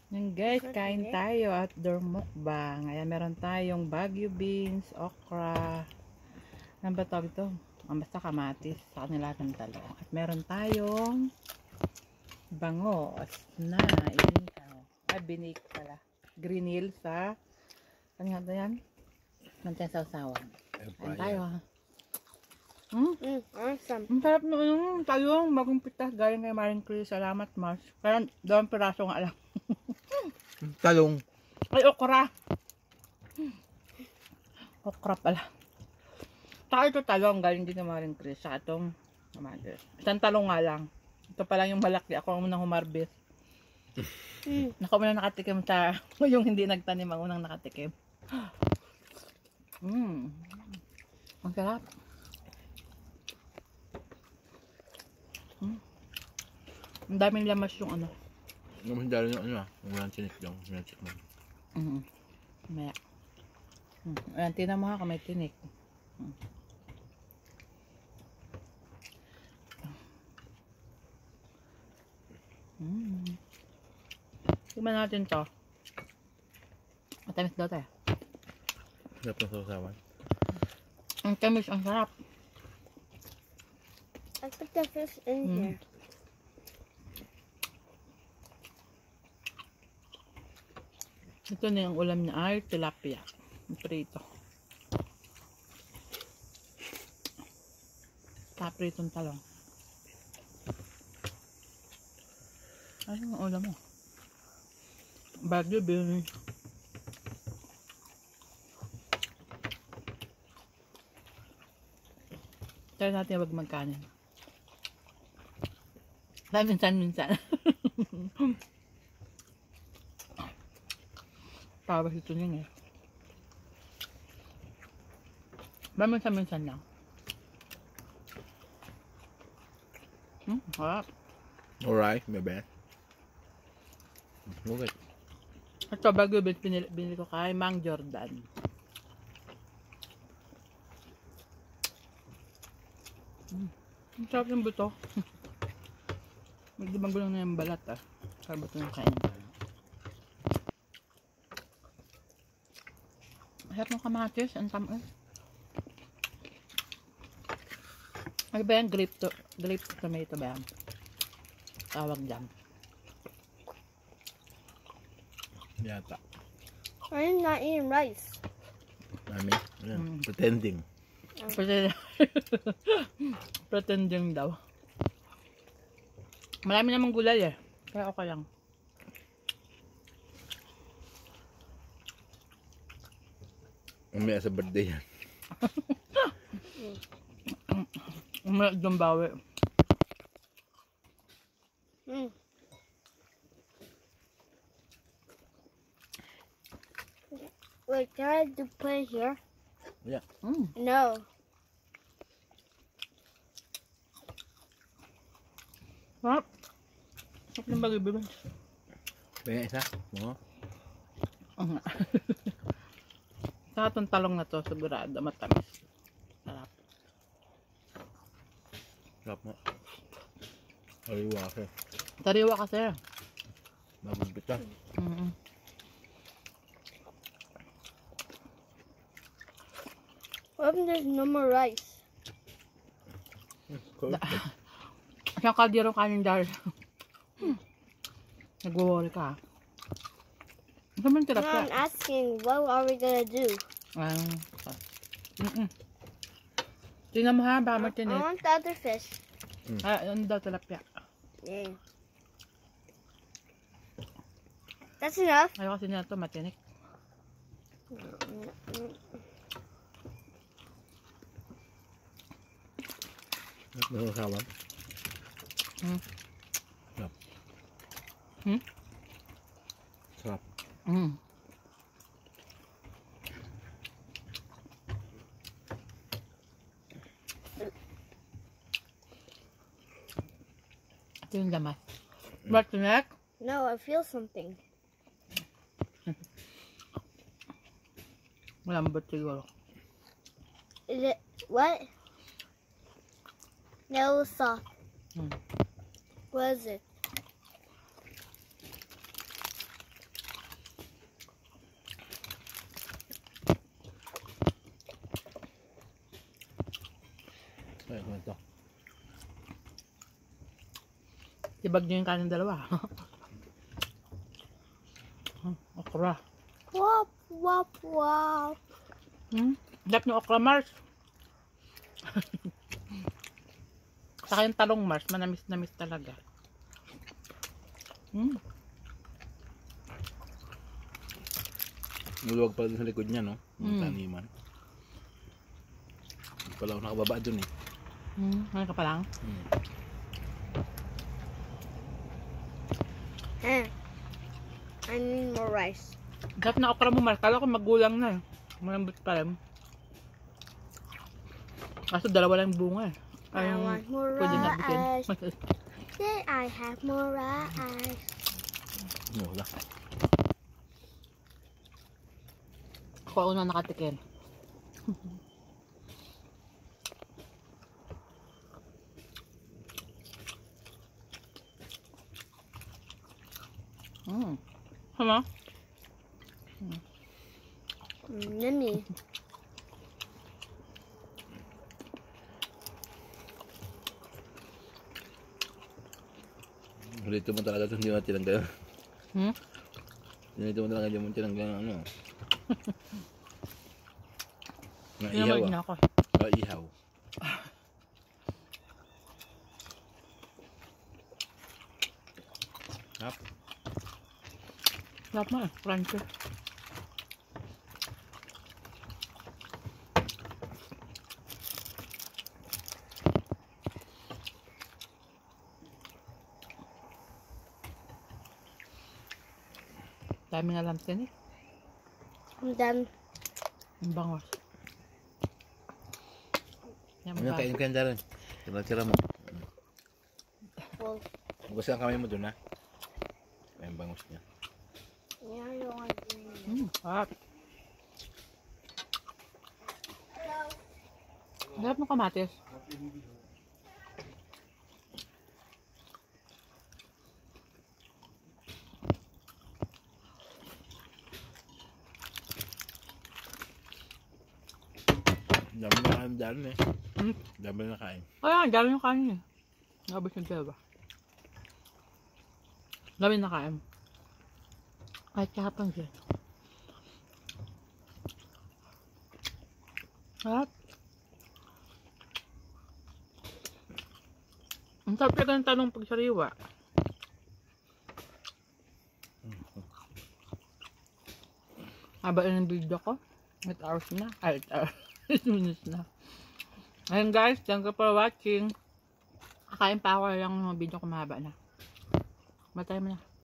Yan guys, kain tayo outdoor mukbang. Ayan, meron tayong Baguio beans, okra. Ano ba tawag ito? Basta kamatis sa kanila ng talong. At meron tayong bangos na inihaw. Binake pala. Green sa ano nga yan? Mantin sa usawan. Kain tayo ha. Awesome. Ang sarap na tayong bagong pitas galing kay Maring Chris. Salamat mas. Kaya 2 piraso nga lang. Talong. Ay, okra. Okra pala. Saka ito talong, galing din ng Maring Chris. Saka itong kamatis. Isang talong nga lang. Ito pa lang yung malaki. Ako ang unang humarbis. Ako muna nakatikim sa yung hindi nagtanim ang unang nakatikim. Ang sarap. Ang daming lamas yung ano. Naman dalo yung ano yung walang chinik lang. Maya. Ayan, tinan mo ha kung may tinik. Tignan natin to. Matamis daw tayo. Sarap ng sausawan. Ang tamis, ang sarap. I put the fish in here. Ito na yung ulam niya ay tilapia. Prito. Pritong talong. Ano yung ulam mo? Baguio beans. Try natin wag magkanin. Minsan-minsan. Tapos ito niya eh. Minsan-minsan lang. Harap. Alright, my bad. Okay. Ito Baguio beans binili ko kay Mang Jordan. Ang sarap yung buto. Medyo magulang na yung balat ah. Sarap buto yung kainin ko. Sarap ng kamatis. Ang tamis. Ano ba yan? Grape tomato ba yan? Tawag dyan. Yata. I'm not eating rice. Mami, pretending. Pretending daw. Marami namang gulay eh. Kaya okay lang. Umaya sa birthday yan. Umaya dyan bawi. Wait, can I put it here? Yeah. No. Sarap. Sarap ng Baguio beans. Kaya isa? Oo. Sa itong talong na to, sigurado matamis. Sarap. Sarap mo. Haliwa kasi. Tariwa kasi. Bagong pita. What if there's no more rice? Siyang kaldero kanin dahil. Nag-worry ka. Ano man No, tirap ka? I'm asking, what are we gonna do? Tingnan mo ha, baka I matinik. want the other fish. Ano daw tilapia? Yeah. That's enough. Ayaw kasi nila ito matinik. Sausawan. Sarap. Sarap. Ito yung lamas. Matinik? No, I feel something. Malambot siguro. Is it what? No, soft. What is it? Tibag nyo yung kanin dalawa. Okra. Wop, wop, wop. Dap nyo okra, Mars. Saka yung talong, Mars. Manamis-namis talaga. Nuluwag pala dun sa likod niya, no? Yung taniman. Hindi pala ako nakababa dun eh. Ngayon ka pa lang. I need more rice. Dap na okra mo, Mars. Kala ko magulang na. Malambot pa rin. Kaso dalawa lang yung bunga eh. I want more pwede nabitin. rice. Say I have more rice. Wala. Ako una nakatikin. Sama? Yummy. Dito mo talaga ito, hindi mo tinanggal. Hmm? Dito mo talaga, hindi mo tinanggal ng ano. Nga ihaw Pinamag na ah. ako. Ihaw. Hap. Sarap mo eh. Crunchy. Dami na lang tin eh. I'm done. Ang bangos. Yan Ano ba? kain ka yan dyan? Tira-tira mo. Well, Hugas ang kamay mo dun ha. Ay, ang bangos niya. yeah, I don't want to do it. Sarap. Sarap ng kamatis. Dami na kain dyan eh. Hmm? Dami na kain. Kaya nga, dami yung kanin eh. Nabos yung dalawa. Dami na kain. Kahit kahapon siya. Sarap. Ang sarap talaga ng tanong pagsariwa. Haba na ng video ko. 8 hours na. Ay, 8 hours. 8 minutes na. Ayun guys, thank you for watching. Kakain pa ako yung video ko mahaba na. Matay mo na.